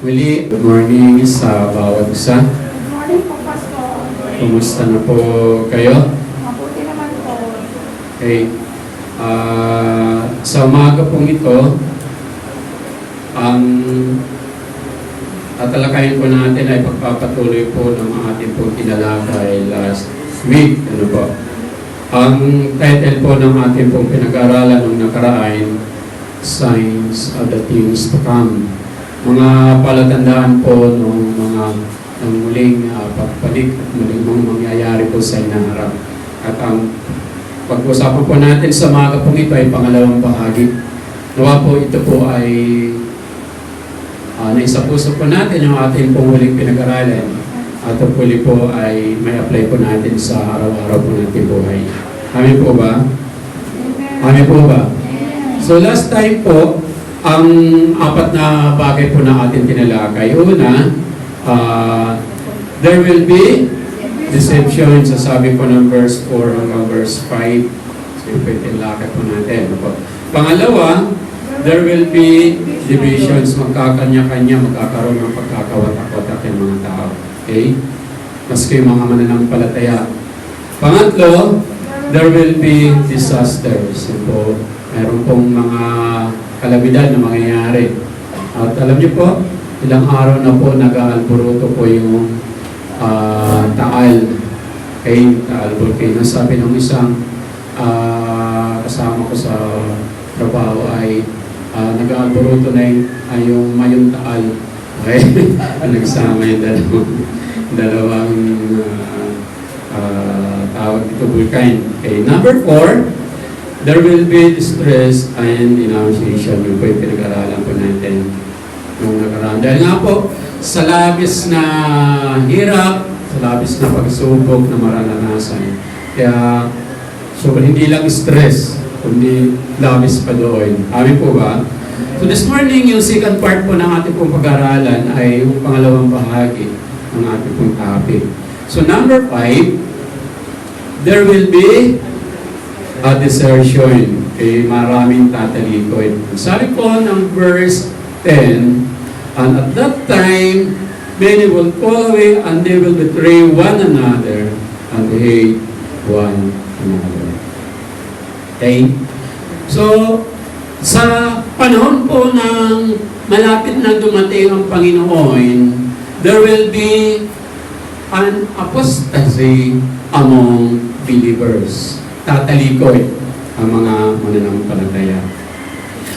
Muli, good morning sa bawat isa. Good morning po, Pastor. Kumusta na po kayo? Mabuti naman po. Okay. Sa umaga pong ito, ang tatalakayin po natin ay pagpapatuloy po ng ating pong tinalakay last week. Ano po? Ang title po ng ating pong pinag-aralan ng nakaraan, Signs of the Things to Come. Mga palatandaan po ng muling pagbalik at muling mga mangyayari po sa inaharap. At ang pag-usapan po natin sa umaga pong ito ay pangalawang bahagi. Nawa po ito po ay naisapuso po natin yung ating pong muling pinag-aralan. At huli po ay may apply po natin sa araw-araw po natin buhay. Amin po ba? Amin po ba? So last time po, ang apat na bagay po na ating tinalakay. Una, there will be deception. Sasabi po ng verse 4 hanggang verse 5. So yung tinalakay po natin. Pangalawa, there will be divisions. Magkakanya-kanya, magkakaroon ng pagkakawatak-watak yung mga tao. Okay? Maski yung mga mananampalataya. Pangatlo, there will be disasters. So, mayroon pong mga kalamidad na mangyayari. At alam niyo po, ilang araw na po nag-aalburuto po yung Taal. Okay, Taal Volcano. Sabi ng isang kasama ko sa trabaho ay nag-aalburuto na yung Mayong Taal. Okay? Nagsama yung dalawang tawag dito, volcano. Okay, number 4, there will be distress and denunciation. Yung po yung pinag-aralan po natin nung nakaraan. Dahil nga po, sa labis na hirap, sa labis na pagsubok na maranasan. Kaya, so hindi lang stress, kundi labis pa doon. Amin po ba? So this morning, yung second part po ng ating pong pag-aralan ay yung pangalawang bahagi ng ating pong topic. So number 5, there will be a desertion. Okay, maraming tatalikod. Sabi po ng verse 10, and at that time, many will fall away and they will betray one another and hate one another. Okay? So, sa panahon po ng malapit na dumating ang Panginoon, there will be an apostasy among believers. Tatalikod ang mga mananampalataya.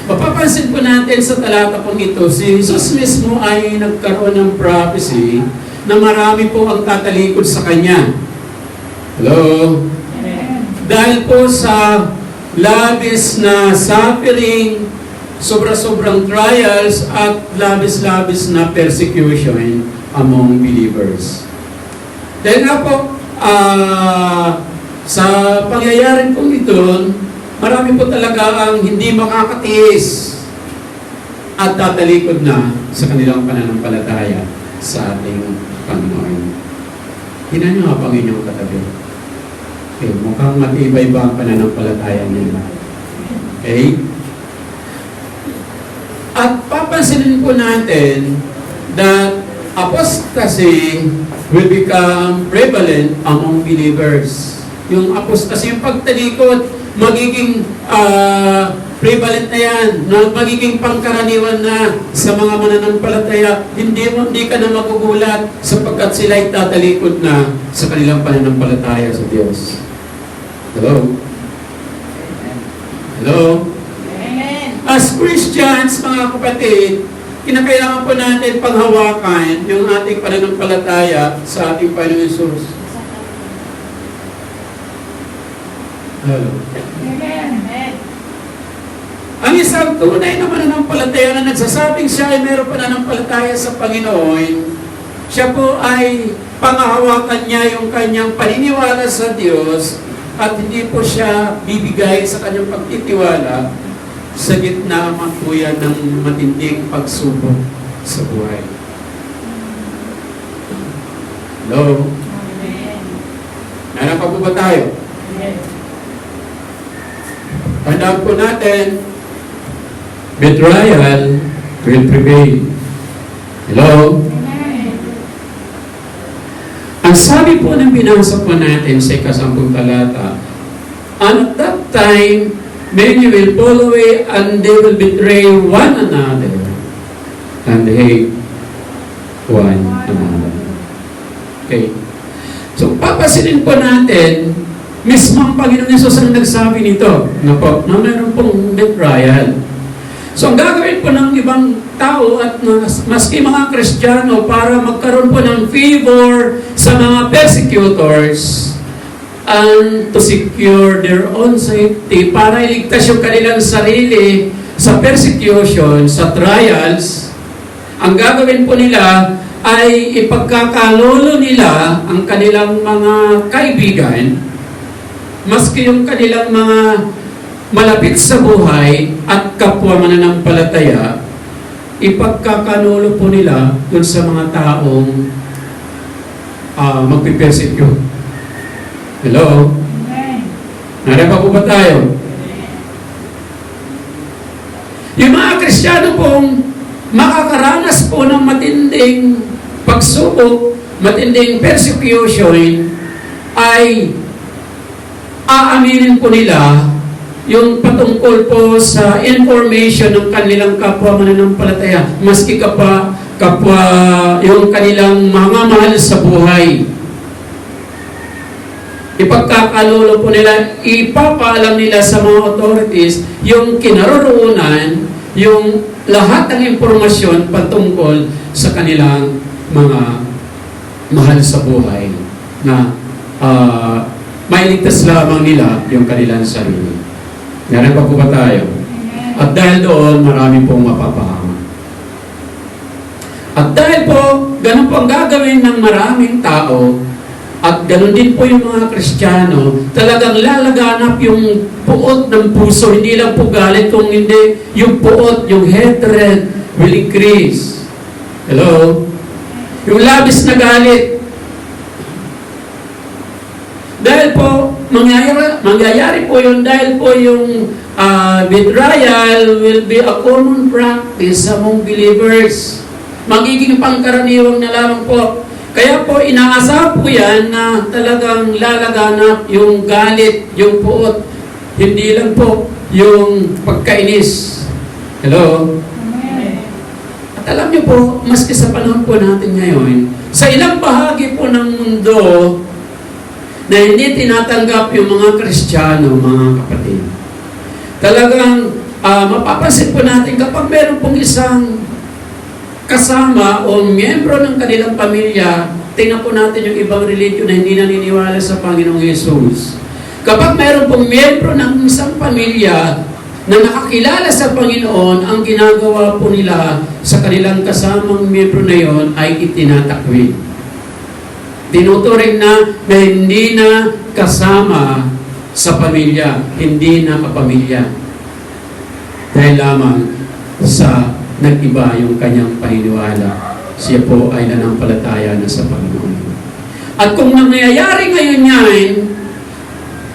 Mapapansin po natin sa talata pong ito, si Jesus mismo ay nagkaroon ng prophecy na marami po ang tatalikod sa Kanya. Hello? Dahil po sa labis na suffering, sobra-sobrang trials, at labis-labis na persecution among believers. Dahil nga po, sa pangyayari pong ito, marami po talaga ang hindi makakatiis at tatalikod na sa kanilang pananampalataya sa ating Panginoon. Hinan niyo nga pang inyong katabi. Okay, mukhang matibay ba ang pananampalataya nila? Okay? At papansinin po natin that apostasy will become prevalent among believers. Yung apostasy, yung pagtalikod, magiging prevalent na yan, magiging pangkaraniwan na sa mga mananampalataya. Hindi ka na magugulat sapagkat sila ay tatalikod na sa kanilang pananampalataya sa Diyos. Hello? Hello? Amen. As Christians, mga kapatid, kinakailangan po natin panghawakan yung ating pananampalataya sa ating Panginoon Jesus. Hello. Amen. Ang isang tunay na mananampalataya na nagsasabing siya ay meron pananampalataya sa Panginoon, siya po ay pangahawakan niya yung kanyang paniniwala sa Diyos at hindi po siya bibigay sa kanyang pagtitiwala sa gitna magpuyan ng matinding pagsubok sa buhay. Hello? Amen. Meron pa po ba tayo? Amen. Tandaan po natin, betrayal will prevail. Hello? Amen. Ang sabi po ng binasa po natin sa 10 talata, and at that time, many will fall away and they will betray one another and hate one another. Okay. So, papasinin po natin, mismo ang Panginoon Yesus ang nagsabi nito, na mayroon pong betrayal. So, ang gagawin po ng ibang tao at maski mga Kristiyano para magkaroon po ng favor sa mga persecutors and to secure their own safety para iligtas yung kanilang sarili sa persecution, sa trials, ang gagawin po nila ay ipagkakalolo nila ang kanilang mga kaibigan, maski yung kanilang mga malapit sa buhay at kapwa mananampalataya, ipagkakalolo po nila dun sa mga taong magpipersecute. Hello? Amen. Nariyan pa po ba tayo? Yung mga Kristiyano pong makakaranas po ng matinding pagsubok, matinding persecution, ay aaminin po nila yung patungkol po sa information ng kanilang kapwa mananampalataya, maski kapwa yung kanilang mga mahal sa buhay. Ipagkakalolo po nila, ipapaalam nila sa mga authorities yung kinaroroonan, yung lahat ng impormasyon patungkol sa kanilang mga mahal sa buhay na mailigtas lamang nila yung kanilang sarili. Ngayon pa po ba tayo? At dahil doon, marami pong mapapahama. At dahil po, ganun po ang gagawin ng maraming tao, at ganun din po yung mga Kristiyano, talagang lalaganap yung puot ng puso, hindi lang po galit, kung hindi, yung puot, yung hatred will increase. Hello? Yung labis na galit. Dahil po, mangyayari po yun, dahil po yung betrayal will be a common practice among believers. Magiging pangkaraniwang na lamang po. Kaya po, inaasap po yan na talagang lalaganap yung galit, yung puot. Hindi lang po yung pagkainis. Hello? Amen. At alam niyo po, maski sa panahon po natin ngayon, sa ilang bahagi po ng mundo na hindi tinatanggap yung mga Kristiyano, mga kapatid. Talagang mapapansin po natin kapag meron pong isang kasama o miyembro ng kanilang pamilya, tingnan po natin yung ibang religion na hindi naniniwala sa Panginoong Yesus. Kapag meron pong miyembro ng isang pamilya na nakakilala sa Panginoon, ang ginagawa po nila sa kanilang kasamang miyembro na yon ay itinatakwil. Tinuturing na hindi na kasama sa pamilya, hindi na kapamilya. Dahil lamang sa nag-iba yung kanyang paniniwala, siya po ay nanampalataya na sa Panginoon. At kung nangyayari ngayon yan,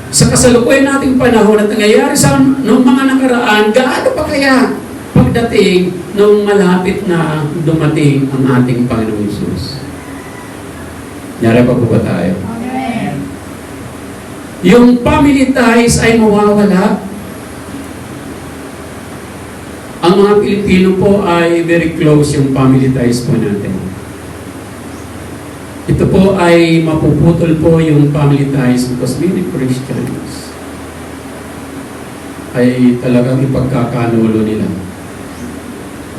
sa kasalukuyan nating panahon at nangyayari sa noong mga nakaraan, gaano pa kaya pagdating nung malapit na dumating ang ating Panginoon Yesus? Nyari pa po ba tayo? Amen. Yung family ties ay mawawala. Ang mga Pilipino po ay very close yung family ties po natin. Ito po ay mapuputol po yung family ties because many Christians ay talagang ipagkakanulo nila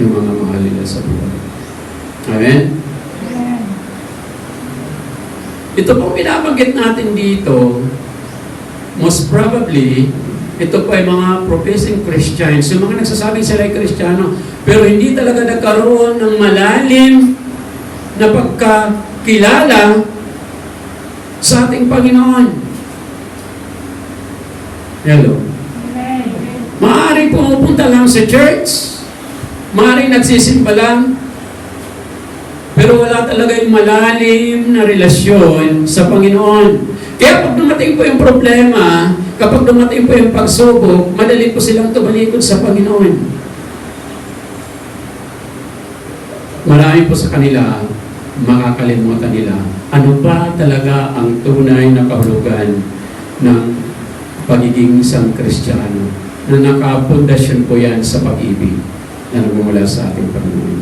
yung mga mahal nila sa buhay. Amen? Amen. Ito pong binabanggit natin dito, most probably, ito po ay mga professing Christians, yung mga nagsasabing sila ay Kristiyano, pero hindi talaga nagkaroon ng malalim na pagkakilala sa ating Panginoon. Hello? Amen. Maaaring pumupunta lang sa church, maaaring nagsisimba lang, pero wala talaga yung malalim na relasyon sa Panginoon. Kaya pag dumating po yung problema, kapag dumating po yung pagsubok, madali po silang tumalikod sa Panginoon. marami po sa kanila, makakalimutan nila, ano ba talaga ang tunay na kahulugan ng pagiging isang Kristiyano, na nakapundasyon po yan sa pag-ibig na nagmumula sa ating Panginoon.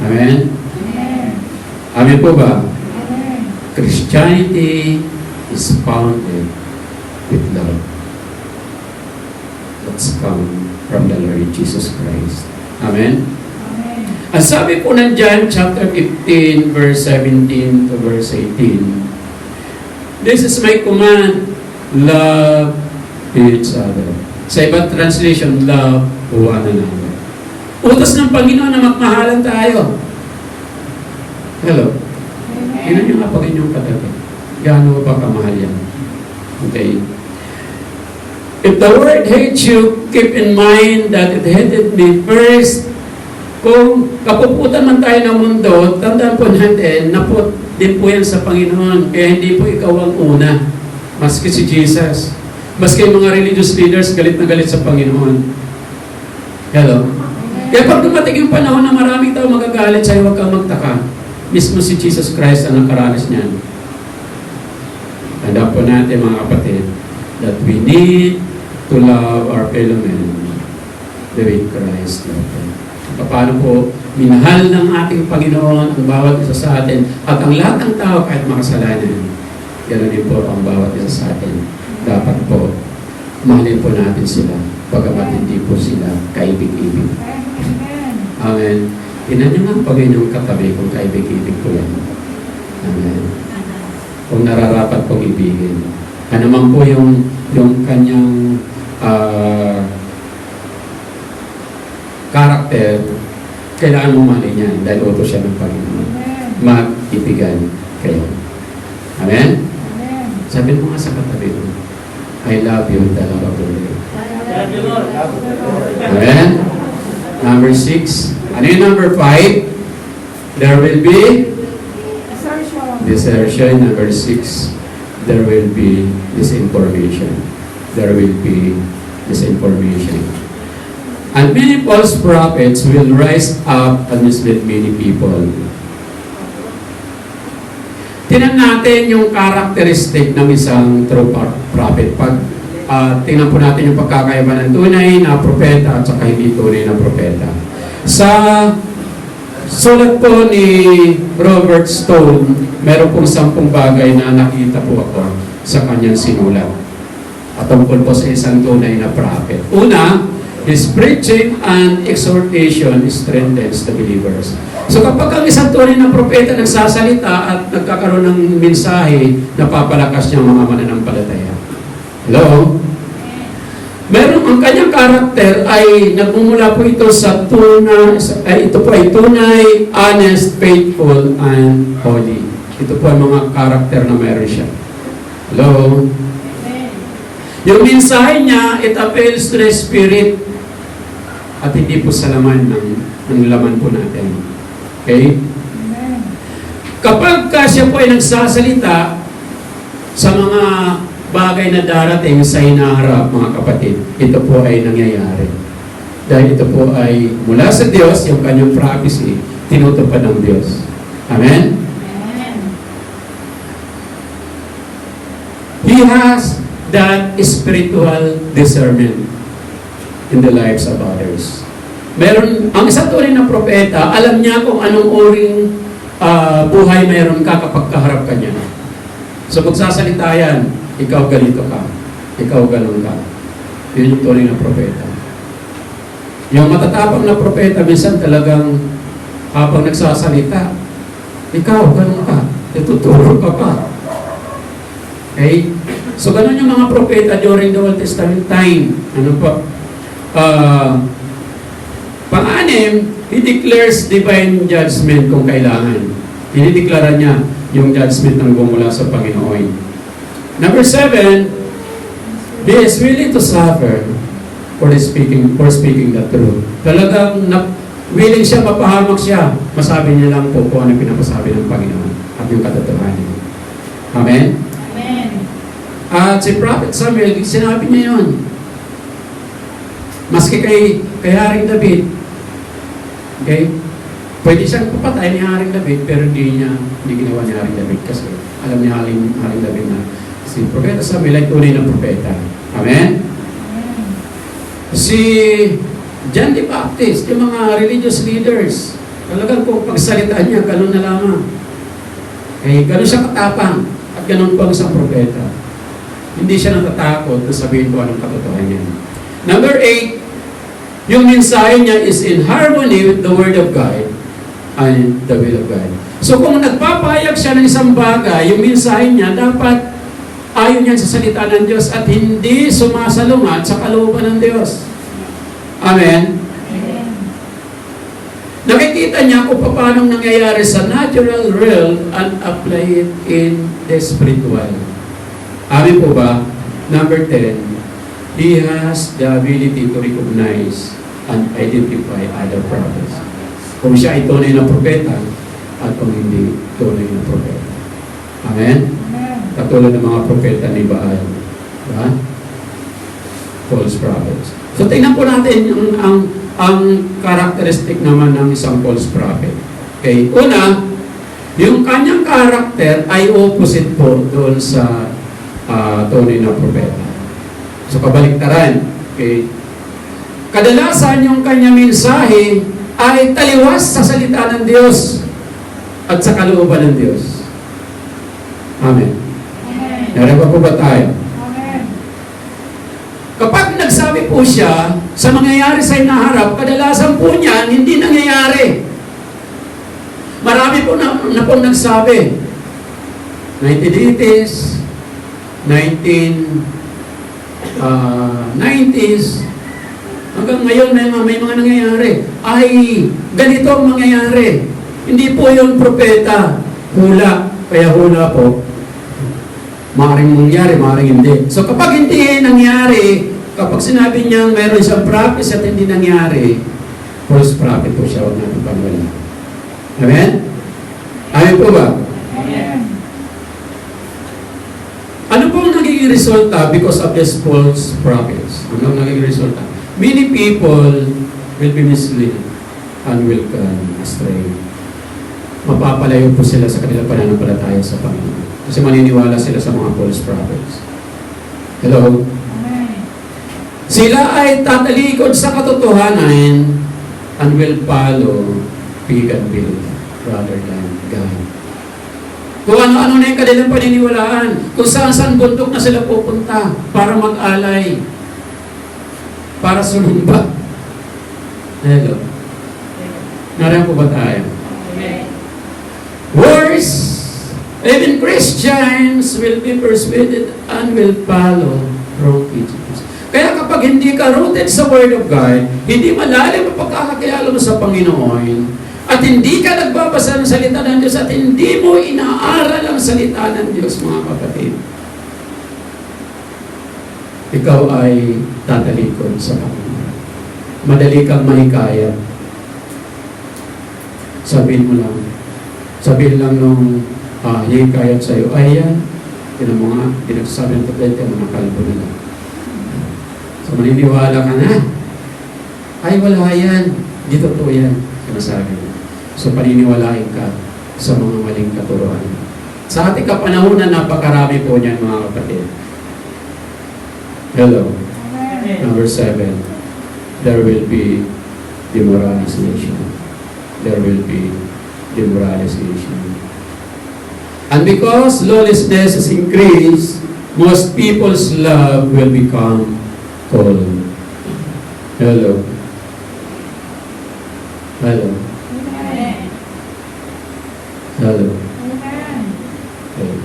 Amen? Amen. Amen po ba? Amen. Christianity is founded with love. That's come from the Lord Jesus Christ. Amen? Amen. Ang sabi po ng John chapter 15 verse 17 to verse 18, this is my command, love each other. Sa ibang translation, love one another. Utos ng Panginoon na magmahalan tayo. Hello? Tingnan niyo nga pag inyong katabi. Gaano ba kamahal yan? Okay. If the world hates you, keep in mind that it hated me first. Kung kapuputan man tayo ng mundo, tandaan po natin na po din po yan sa Panginoon. Kaya hindi po ikaw ang una. Maski si Jesus. Maski yung mga religious leaders, galit na galit sa Panginoon. Hello? Kaya pag dumating yung panahon na maraming tao magagalit sa'yo, huwag kang magtaka. Mismo si Jesus Christ ang nakaranas niyan. Tandaan po natin mga kapatid, that we need to love our fellow men the way Christ loved them. Paano po minahal ng ating Panginoon ang bawat isa sa atin at ang lahat ng tao kahit makasalanan. Ganoon din po ang bawat isa sa atin. Dapat po mahalin po natin sila bagamat hindi po sila kaibig-ibig. Amen. Amen. Tinan niyo nga ang Panginoong katabi kung kaibig-ibig po yan. Amen. Kung nararapat pong ibigin. Ano man po yung kanyang karakter, kailangan mo mahalin yan dahil utos siya ng Panginoon. Mag-ibigan kayo. Amen? Amen. Sabi mo nga sa katabi mo, I love you, dalawa po ulit. Amen? Number 6. Ano yung number 5? There will be Assertion. desertion. Number 6. There will be disinformation. There will be disinformation. And many false prophets will rise up and mislead many people. Tingnan natin yung karakteristik ng isang true prophet. Pag tingnan po natin yung pagkakaiba ng tunay na propeta at saka hindi tunay na propeta. Sa sulat po ni Robert Stone, meron pong 10 bagay na nakita po ako sa kanyang sinulat. At tungkol po sa isang tunay na prophet. Una, his preaching and exhortation strengthens the believers. So kapag ang isang tunay na propeta nagsasalita at nagkakaroon ng mensahe, napapalakas niya ang mga mananampalataya. Hello? Meron ang kanyang karakter ay nagmumula po ito sa ito po ay tunay, honest, faithful, and holy. Ito po ay mga karakter na meron siya. Hello? Yung mensahe niya, it appeals to the spirit at hindi po sa laman ng laman po natin. Okay? Kapag siya po ay nagsasalita sa mga bagay na darating sa hinaharap, mga kapatid, ito po ay nangyayari. Dahil ito po ay mula sa Diyos, yung kanyang prophecy, tinutupad ng Diyos. Amen? Amen. He has that spiritual discernment in the lives of others. Meron, ang isang tunay na propeta, alam niya kung anong uring buhay meron ka kapag kaharap ka niya. So magsasalita yan, ikaw ganito ka, ikaw ganun ka. Yun yung tunay na propeta. Yung matatapang na propeta, minsan talagang habang nagsasalita, ikaw ganun ka, ituturo ka pa. Okay? So ganun yung mga propeta during the Old Testament time. Ano pa? Pang-anim, he declares divine judgment kung kailangan. Dinideklara niya yung judgment ng gumula sa Panginoon. Number 7, he is willing to suffer for speaking the truth. Talagang willing siya, mapahamak siya. Masabi niya lang po kung ano pinapasabi ng Panginoon at yung katotohanan. Amen? Amen. At si Prophet Samuel, sinabi niya yun. Maski kay Haring David, okay? Pwede siyang papatay ni Haring David, pero hindi ginawa ni Haring David kasi alam ni Haring David na si Propeta Samuel ay tunay na propeta. Amen? Si John the Baptist, yung mga religious leaders, talagang kung pagsalita niya, ganun na lamang. Eh, ganun siya katapang at ganun pang isang propeta. Hindi siya natatakot na sabihin ko anong katotohanan niya. Number 8, yung mensahe niya is in harmony with the Word of God and the will of God. So kung nagpapahayag siya ng isang bagay, yung mensahe niya dapat ayon yan sa salita ng Diyos at hindi sumasalungat sa kalooban ng Diyos. Amen? Nakikita niya kung paano nangyayari sa natural realm and apply it in the spiritual. Amen po ba? Number 10, he has the ability to recognize and identify other prophets. Kung siya ay tunay na propeta at kung hindi tunay na propeta. Amen? Katulad ng mga propeta ni Baal. Diba? False prophets. So tingnan po natin ang characteristic naman ng isang false prophet. Okay, una, yung kanyang character ay opposite po doon sa tunay na propeta. So kabaliktaran. Okay. Kadalasan yung kanyang mensahe ay taliwas sa salita ng Diyos at sa kalooban ng Diyos. Amen. Nariba po ba tayo? Kapag nagsabi po siya sa mangyayari sa inaharap, kadalasan po niyan hindi nangyayari. Marami po na pong nagsabi. 1980s, 1990s, hanggang ngayon may mga nangyayari. Ay, ganito ang mangyayari. Hindi po yung propeta. Hula. Kaya hula po. Maaaring mangyari, maaaring hindi. So kapag hindi nangyari, kapag sinabi niyang meron siyang prophecy at hindi nangyari, false prophet po siya, huwag natin paniwala. Amen? Amen po ba? Amen. Ano pong nagiging resulta because of these false prophets? Ano nagiging resulta? Many people will be misled and will come astray. Mapapalayo po sila sa kanilang pananampalataya sa Panginoon. Kasi maniniwala sila sa mga false prophets. Hello? Amen. Sila ay tatalikod sa katotohanan and will follow pagan belief rather than God. Kung ano-ano na yung kanilang paniniwalaan, kung saan-saan bundok na sila pupunta para mag-alay, para sumumba. Hello? Nariyan po ba tayo? Worse, even Christians will be persuaded and will follow wrong teachings. Kaya kapag hindi ka rooted sa Word of God, hindi malalim ang pagkakakilala mo sa Panginoon, at hindi ka nagbabasa ng salita ng Diyos, at hindi mo inaaral ang salita ng Diyos, mga kapatid, ikaw ay tatalikod sa Panginoon. Madali kang mahikayat. Sabihin lang nung hikayat sa'yo, ay yan, tinan mo nga, pinagsasabi ng tablet ka, mga kalbo na lang. So maniniwala ka na, ay wala yan, di totoo yan, sinasabi mo. So paniniwalain ka sa mga maling katuruan. Sa ating kapanahunan, napakarami po niyan, mga kapatid. Hello. Amen. Number 7, there will be demoralization. There will be demoralization. And because lawlessness is increased, most people's love will become cold. Hello. Hello. Amen. Hello. Amen. Okay.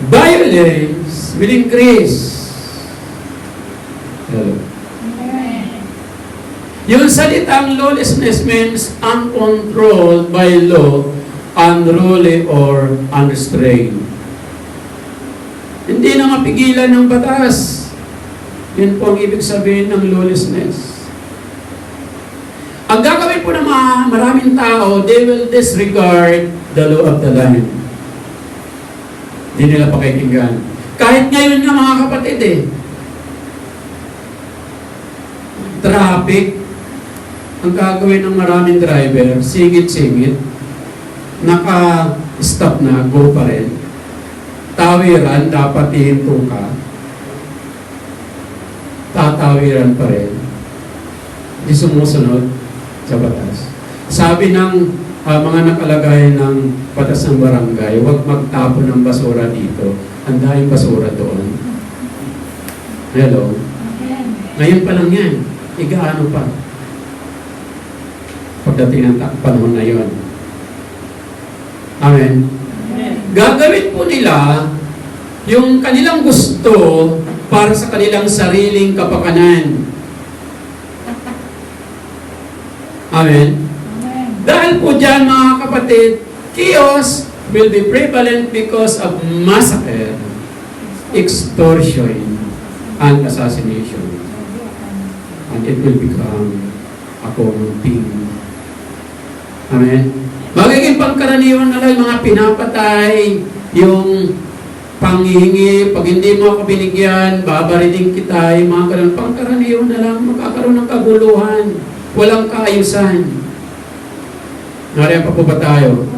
Violence will increase. Hello. Amen. Yung salitang lawlessness means uncontrolled by law, unruly or unrestrained. Hindi na mapigilan ng batas. Yun po ang ibig sabihin ng lawlessness. Ang gagawin po ng mga maraming tao, they will disregard the law of the land. Hindi nila pakikinggan. Kahit ngayon nga, mga kapatid traffic. ang gagawin ng maraming driver, singit-singit, naka-stop na, go pa rin. Tawiran, dapat hihinto ka. Tatawiran pa rin. Di sumusunod sa batas. Sabi ng mga nakalagay ng batas ng barangay, huwag magtapon ng basura dito. Ang daming basura doon. Hello? Ngayon pa lang yan. Igaano pa. Pagdating ng panahon na yun. Amen? Gagawin po nila yung kanilang gusto para sa kanilang sariling kapakanan. Amen? Dahil po dyan, mga kapatid, chaos will be prevalent because of massacre, extortion, and assassination. And it will become a common thing. Amen? Magiging pangkaraniwan na lang mga pinapatay, yung panghihingi, pag hindi mo ako binigyan, babaridin kita, yung mga ganun, pangkaraniwan na lang, magkakaroon ng kaguluhan, walang kaayusan. Nariyan pa po ba tayo?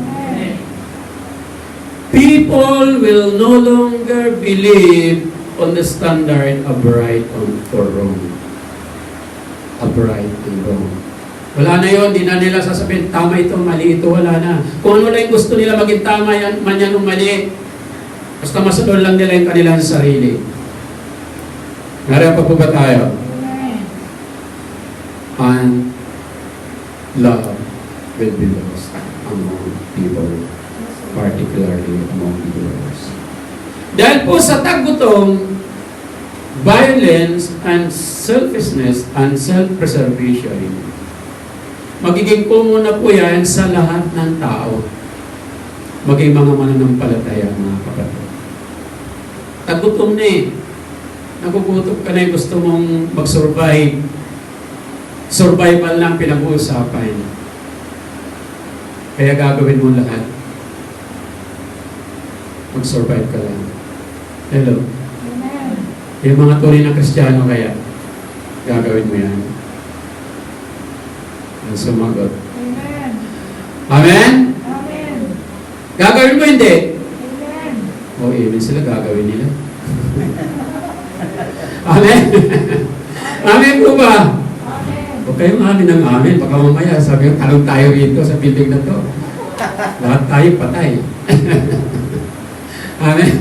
People will no longer believe on the standard of right or wrong. Of right and wrong. Wala na yun, di na nila sasabihin, tama ito, mali ito, wala na. Kung ano lang gusto nila maging tama, yan, man yan o mali. Basta masunod lang nila yung kanilang sarili. Nariyan pa po ba tayo? And love will be lost among people, particularly among believers. Dahil po sa tagutong, violence and selfishness and self-preservation, magiging common na po yan sa lahat ng tao. Maging mga mananampalataya, mga kapatid. Tagutom na eh. Nagugutom ka na eh, gusto mong mag-survive. Survival lang pinag-uusapan. Kaya gagawin mo lahat. Mag-survive ka lang. Hello? Amen. Yung mga tunay na Kristiyano kaya, gagawin mo yan. Ang sumagot. Amen. Amen? Amen. Gagawin mo hindi? Amen. O, amen sila, gagawin nila. Amen? Amen po ba? Amen. Huwag kayong amin ng amin. Baka mamaya, sabi ko, talong tayo rito sa building na to. Lahat tayo patay. Amen?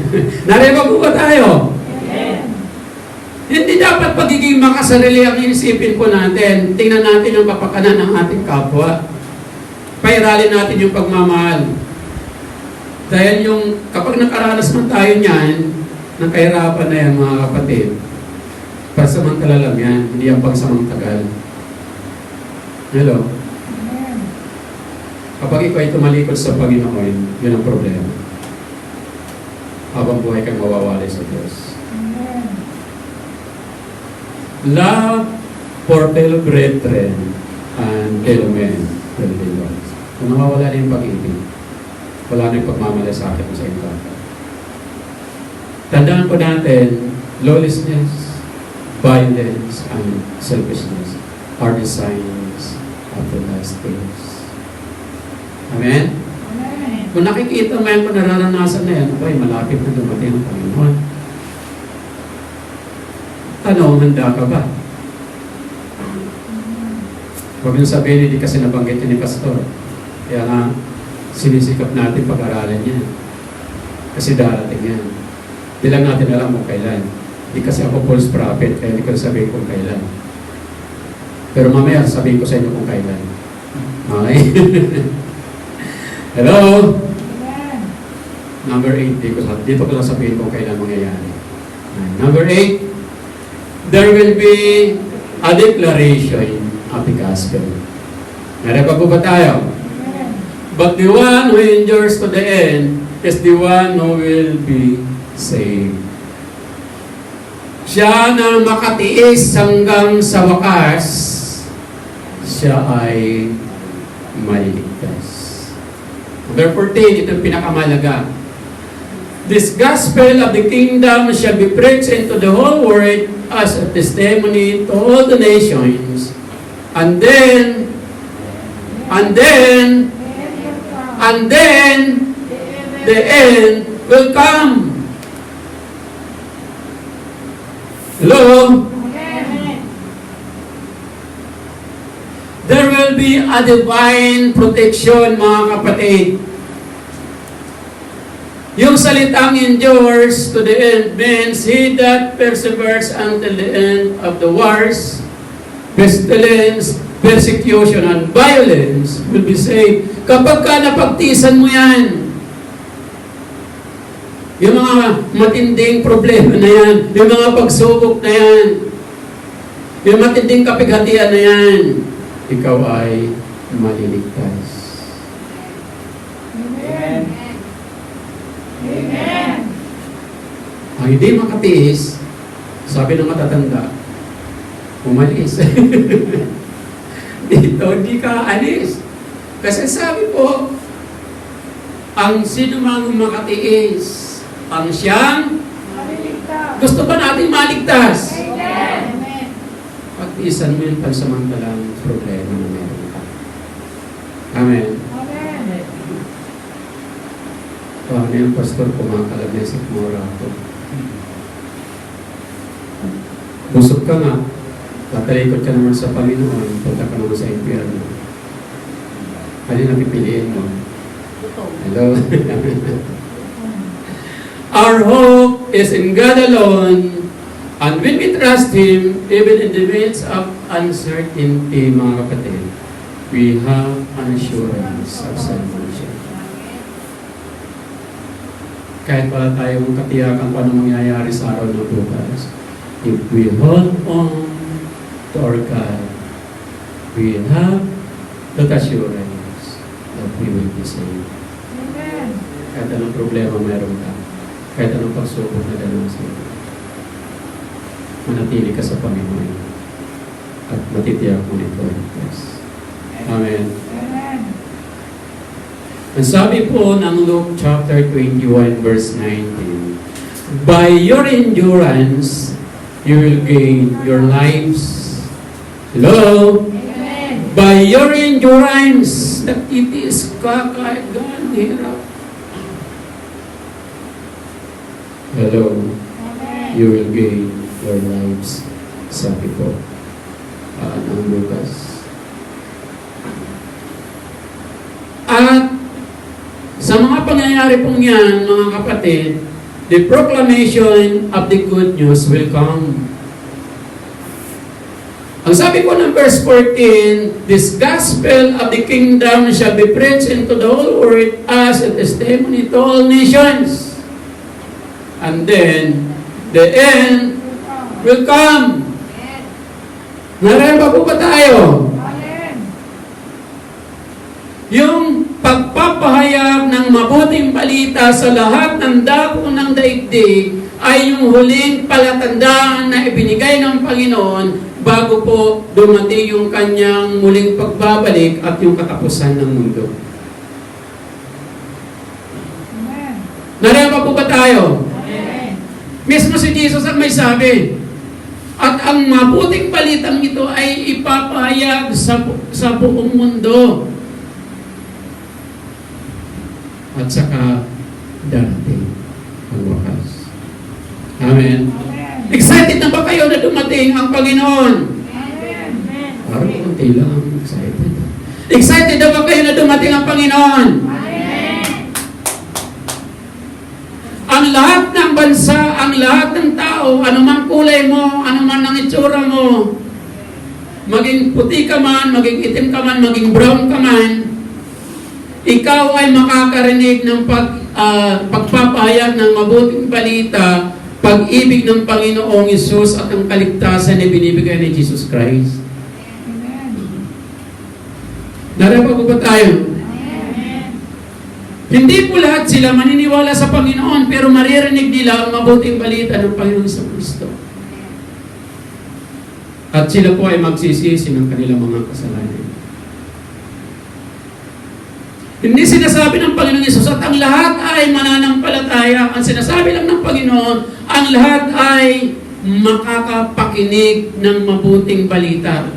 Narinig po ba tayo? Amen. Hindi dapat pagiging makasarili ang inisipin po natin. Tingnan natin yung kapakanan ng ating kapwa. Pairalin natin yung pagmamahal. Dahil yung, kapag nakaranas man tayo niyan, ng kahirapan na yan, mga kapatid, pasamantala lang yan, hindi ang pagsamantagal. Hello? Amen. Kapag ikaw ay tumalikod sa Panginoon, yun ang problema. Habang buhay kang mawawali sa Diyos. Amen. Love for fellow brethren and fellow men will be lost. Kung nawawala na yung pag-ibig, wala na yung pagmamalasakit mo sa iyong kapwa. Tandaan po natin, lawlessness, violence, and selfishness are the signs of the last days. Amen? Amen. Kung nakikita mo yan, kung nararanasan na yan, okay, malapit na dumating ang Panginoon. Tanong, handa ka ba? Huwag nyo sabihin, hindi kasi nabanggit yun ni Pastor. Kaya nga, sinisikap natin pag-aralan yan. Kasi darating yan. Hindi lang natin alam kung kailan. Hindi kasi ako false prophet, kaya hindi ko sabihin kung kailan. Pero mamaya, sabihin ko sa inyo kung kailan. Okay? Hello? Amen. Number 8, dito ko lang sabihin kung kailan mangyayari. Number 8, there will be a declaration of the gospel. Narapa po ba tayo? Amen. But the one who endures to the end is the one who will be saved. Siya na makatiis hanggang sa wakas, siya ay maliligtas. Number 14, ito yung pinakamalaga. This gospel of the kingdom shall be preached into the whole world as a testimony to all the nations, and then And then, the end will come. Hello? There will be a divine protection, mga kapatid. Yung salitang endures to the end means he that perseveres until the end of the wars, pestilence, persecution, and violence will be saved. Kapag ka napagtiisan mo yan, yung mga matinding problema na yan, yung mga pagsubok na yan, yung matinding kapighatian na yan, ikaw ay maliligtas. Amen. Amen. Ang hindi makatiis, sabi ng matatanda, umalis. Dito, hindi ka alis. Kasi sabi po, ang sino mang makatiis, ang siyang Maliligtas. gusto ba natin maligtas? Amen. Pag-isan mo yung pansamantalang problema na meron ka. Amen. Amen. Paano yung pastor kumakalagay sa mura ko? Busog ka nga. Tatalikot ka naman sa Panginoon. Punta ka naman sa impyerno. Ano yung napipiliin mo? Hello? Our hope is in God alone. And when we trust Him, even in the midst of uncertainty, mga kapatid, we have an assurance of salvation. Kahit wala tayong katiyakan kung anong mangyayari sa araw ng bukas, if we hold on to our God, we have that assurance that we will be saved. Amen. Kahit anong problema meron ka, kahit anong pagsubok na gano'n sa iyo, manatili ka sa Panginoon at matitiyak mo nito. Yes. Amen. Amen. Ang sabi po ng Luke chapter 21 verse 19, by your endurance, you will gain your lives. Hello? Amen. By your endurance, nagtitiis ka kahit gaano hirap. Hello? Amen. You will gain your lives. Sabi po ng Lucas. At sa mga pangyayari pong yan, mga kapatid, the proclamation of the good news will come. Ang sabi po ng verse 14, this gospel of the kingdom shall be preached into the whole world as a testimony to all nations. And then, the end will come. Naroon pa po ba tayo? Amen. Yung pagpapahayag ng mabuting balita sa lahat ng dako ng daigdig ay yung huling palatandaan na ibinigay ng Panginoon bago po dumating yung kanyang muling pagbabalik at yung katapusan ng mundo. Amen. Naroon pa po ba tayo? Amen. Mismo si Jesus ang may sabi. At ang mabuting balitang ito ay ipapahayag sa buong mundo. At saka darating ang wakas. Amen. Amen. Excited na ba kayo na dumating ang Panginoon? Amen. Parang konti lang excited. Excited na ba kayo na dumating ang Panginoon? Amen. Ang lahat ng bansa, ang lahat ng tao, anumang kulay mo, anuman ang itsura mo, maging puti ka man, maging itim ka man, maging brown ka man, ikaw ay makakarinig ng pagpapahayag ng mabuting balita, pag-ibig ng Panginoong Hesus at ang kaligtasan na binibigay ni Jesus Christ. Amen. Narapa po ba tayo? Amen. Hindi po lahat sila maniniwala sa Panginoon, pero maririnig nila ang mabuting balita ng Panginoon sa Kristo. At sila po ay magsisisi ng kanilang mga kasalanan. Hindi sinasabi ng Panginoon Hesus at ang lahat ay mananampalataya. Ang sinasabi lang ng Panginoon, ang lahat ay makakapakinig ng mabuting balita.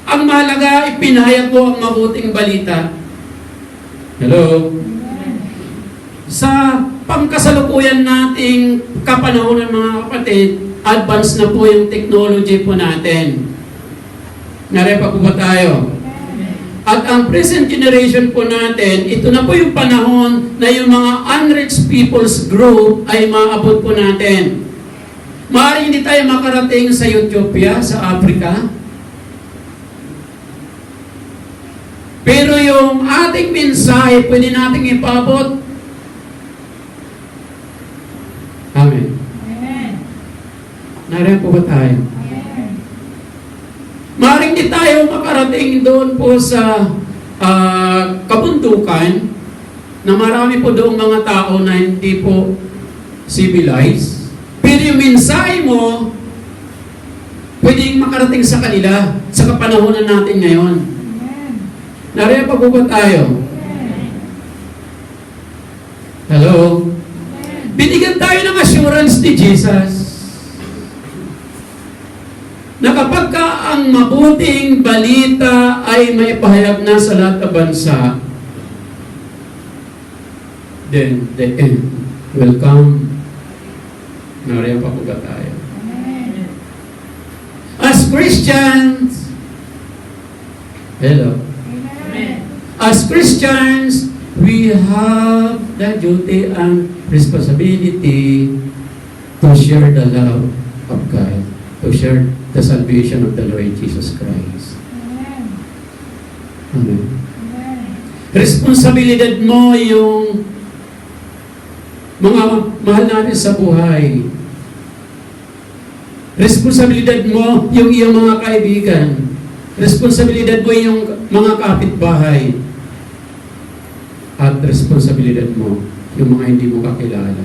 Ang mahalaga, ipinahayag ko ang mabuting balita. Hello? Sa pangkasalukuyan nating kapanahonan mga kapatid, advance na po yung technology po natin. Narepa po ba tayo? At ang present generation po natin, ito na po yung panahon na yung mga unreached people's group ay maabot po natin. Maaaring hindi tayo makarating sa Ethiopia, sa Africa. Pero yung ating mensahe, pwede nating ipabot. Amen. Nariyan po ba tayo? Maaaring di tayo makarating doon po sa kabundukan na marami po doong mga tao na hindi po civilized. Pero yung mensahe mo, pwedeng makarating sa kanila sa kapanahonan natin ngayon. Nariyan pa po ba tayo? Hello? Binigyan tayo ng assurance ni Jesus na kapag ka ang mabuting balita ay may pahayag na sa lahat ng bansa, then the end will come. Nariyan pa po ba tayo? As Christians, hello? As Christians, we have the duty and responsibility to share the love of God, to share the salvation of the Lord Jesus Christ. Amen. Responsibilidad mo yung mga mahal natin sa buhay. Responsibilidad mo yung iyong mga kaibigan. Responsibilidad mo yung mga kapitbahay. At responsibilidad mo yung mga hindi mo kakilala.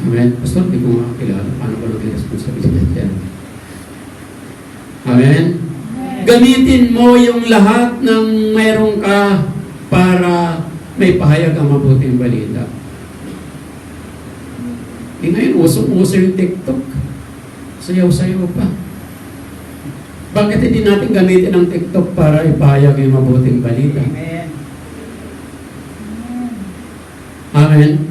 Amen? Pastor, hindi ko makakilala. Paano ba naging responsibilidad yan? Amen? Gamitin mo yung lahat ng mayroong ka para may pahayag ang mabuting balita. Ngayon, usong-uso yung TikTok. Sayaw-sayaw pa. Bakit hindi natin gamitin ang TikTok para ipahayag yung mabuting balita? Amen. Amen?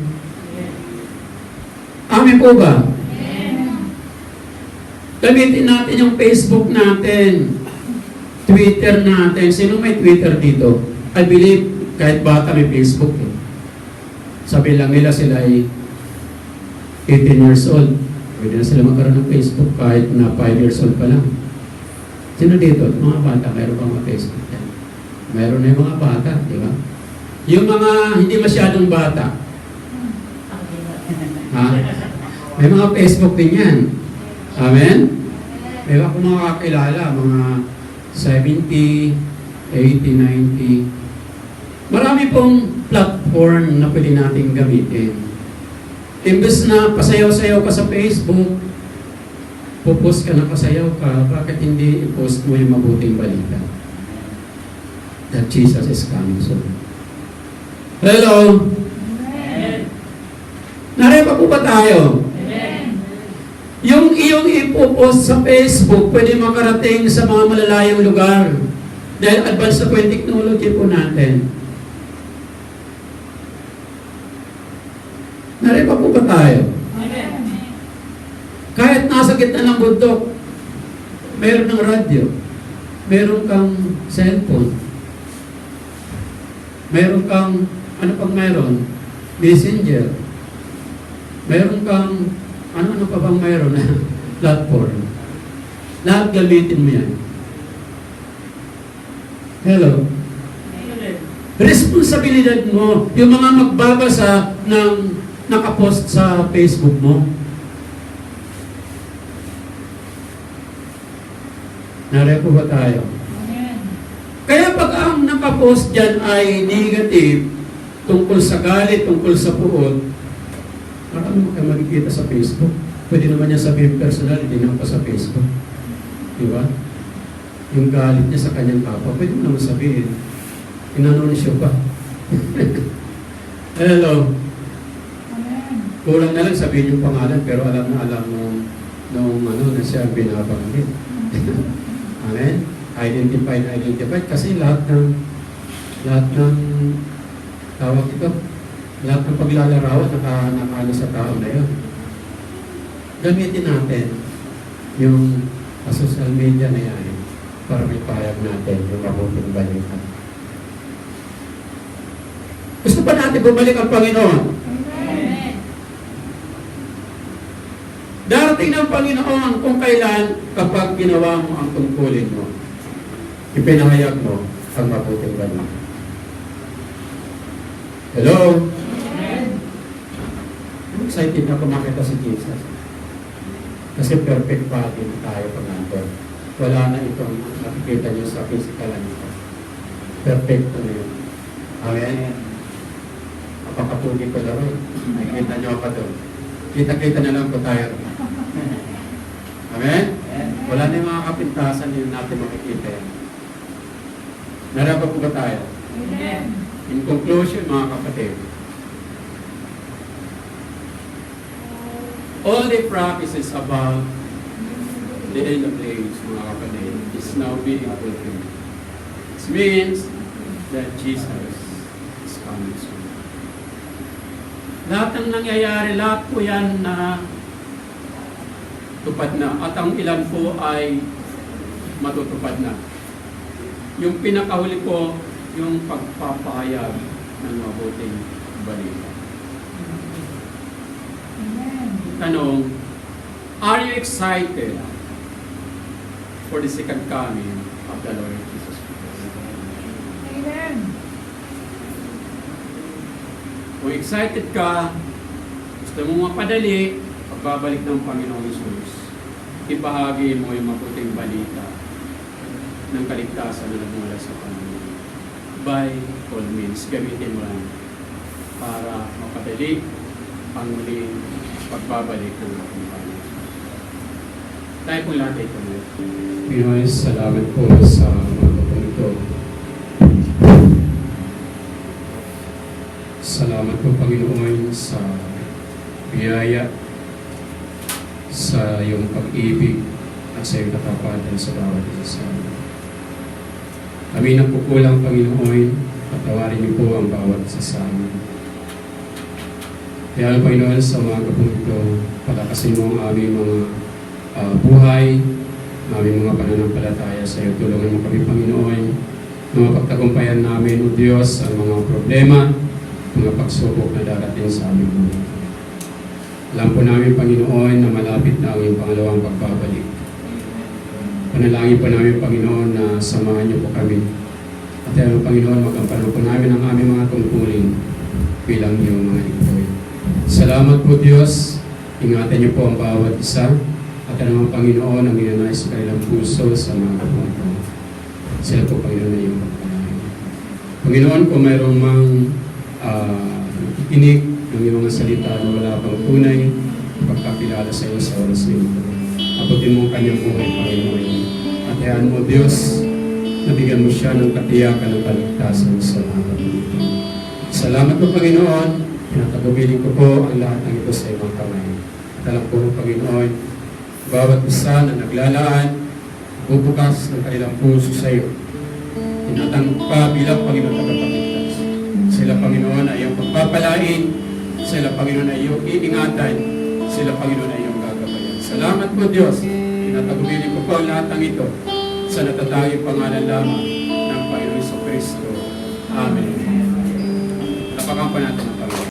Amen po ba? Gamitin natin yung Facebook natin, Twitter natin. Sino may Twitter dito? I believe kahit bata may Facebook. Sabi lang nila sila ay 18 years old. Pwede na sila magkaroon ng Facebook kahit na 5 years old pa lang. Sino dito? Mga bata, mayroon pang mga Facebook yan. Mayroon na yung mga bata, di ba? Yung mga hindi masyadong bata. Ha? May mga Facebook din yan. Amen? May ako mga kakilala, mga 70, 80, 90. Marami pong platform na pwede natin gamitin. Imbes na pasayaw-sayaw ka sa Facebook, pupost ka na pasayaw ka, bakit hindi i-post mo yung mabuting balita? That Jesus is coming soon. Hello? Narepa po ba tayo? Yung iyong ipopost sa Facebook, pwede makarating sa mga malalayong lugar. Dahil advanced na po yung technology po natin. Narepa po ba tayo? Kahit nasa gitna ng bundok, meron ng radyo, meron kang cellphone, meron kang, ano pang meron? Messenger, meron kang, ano pa bang meron na platform. Lahat gamitin mo yan. Hello? Responsibilidad mo, yung mga magbabasa ng nakapost sa Facebook mo. Narepo ba tayo? Kaya pag ang nakapost dyan ay negative, tungkol sa galit, tungkol sa puot, marami mo kayo makikita sa Facebook. Pwede naman niya sabihin personal, hindi naman pa sa Facebook. Di ba? Yung galit niya sa kanyang kapwa, pwede mo naman sabihin. Inanunsyo pa. Hello? Kulang na lang sabihin yung pangalan, pero alam na alam nung ano, na siya binabanggit. Amen? identified kasi lahat ng tawag ito, lahat ng paglalarawan nakaano sa tao na yun. Gamitin natin yung social media na yan para may payag natin yung mabuting balita. Gusto pa natin bumalik ang Panginoon. Amen. Darating ng Panginoon kung kailan kapag ginawa mo ang tungkulin mo. Ipinahayag mo ang mabuting balita. Hello? Amen. I'm excited na kumakita si Jesus. Kasi perfect body tayo pag nandun. Wala na itong nakikita niyo sa physical nito. Perfect na yun. Amen? Kapakapugi ko na rin. Nakikita niyo pa doon. Kita-kita na lang po tayo. Amen? Wala na yung mga kapintasan yun natin makikita yan. Naraba po ba tayo? Amen. In conclusion, mga kapatid, all the prophecies about the end of days, mga kapatid, is now being fulfilled. It means that Jesus is coming soon. Lahat ng nangyayari, lahat po yan na tupad na. At ang ilan po ay matutupad na. Yung pinakahuli po, yung pagpapahayag ng mabuting balita. Amen. Tanong, are you excited for the second coming of the Lord Jesus Christ? Amen. Kung excited ka, gusto mo mapadali, pagbabalik ng Panginoong Jesus, ibahagi mo yung mabuting balita ng kaligtasan na nagmula sa Panginoon. By all means, gamitin mo lang para mapadali ang muling pagbabalik ng ating Panginoon. Tayo po lahat ito mo. Pinoy, salamat po sa mga kapong ito. Salamat po, Panginoon, sa biyaya, sa iyong pag-ibig at sa iyong katapatan sa bawat isa sa amin. Kami na kukulang, Panginoon, patawarin niyo po ang bawat isa sa amin. Kaya, Panginoon, sa mga kapong ito, palakasin mo ang aming mga buhay, aming mga pananampalataya sa iyo. Tulungan mo kami, Panginoon, na mapagtagumpayan namin, O Diyos, ang mga problema, mga pagsubok na darating sa aming buhay. Alam po namin, Panginoon, na malapit na ang iyong pangalawang pagbabalik. Panalangin po namin, Panginoon, na samahan niyo po kami. At ayaw, Panginoon, magampanan po namin ang aming mga tungkulin bilang iyong mga lingkod. Salamat po, Diyos. Ingatan niyo po ang bawat isa. At ang Panginoon, ang inanais sa kanilang puso sa mga kapunto. Sila po, Panginoon, na iyong pagpalain. Panginoon, kung mayroong mang ikinig ng iyong mga salita na wala pang tunay, pagkakilala sa iyo sa oras na ito. Abutin mo ang kanyang buhay, Panginoon. At hayaan mo, Diyos, nabigyan mo siya ng katiyakan ng kaligtasan sa mga kapatid. Salamat po, Panginoon. Pinatagubilin ko po ang lahat ng ito sa iyong kamay. At alam ko, Panginoon, bawat isa na naglalaan, bubukas ng kanilang puso sa iyo. Tinatanggap ka bilang Panginoon tagapagligtas. Sila, Panginoon, ay iyong pagpapalain. Sila, Panginoon, ay iyong iingatan. Sila, Panginoon, ay iyong gagabayan. Salamat po, Diyos. Tinatagubilin ko po ang lahat ng ito sa natatanging pangalan lamang ng Panginoon Jesucristo. Amen. Napakampan natin ang Panginoon.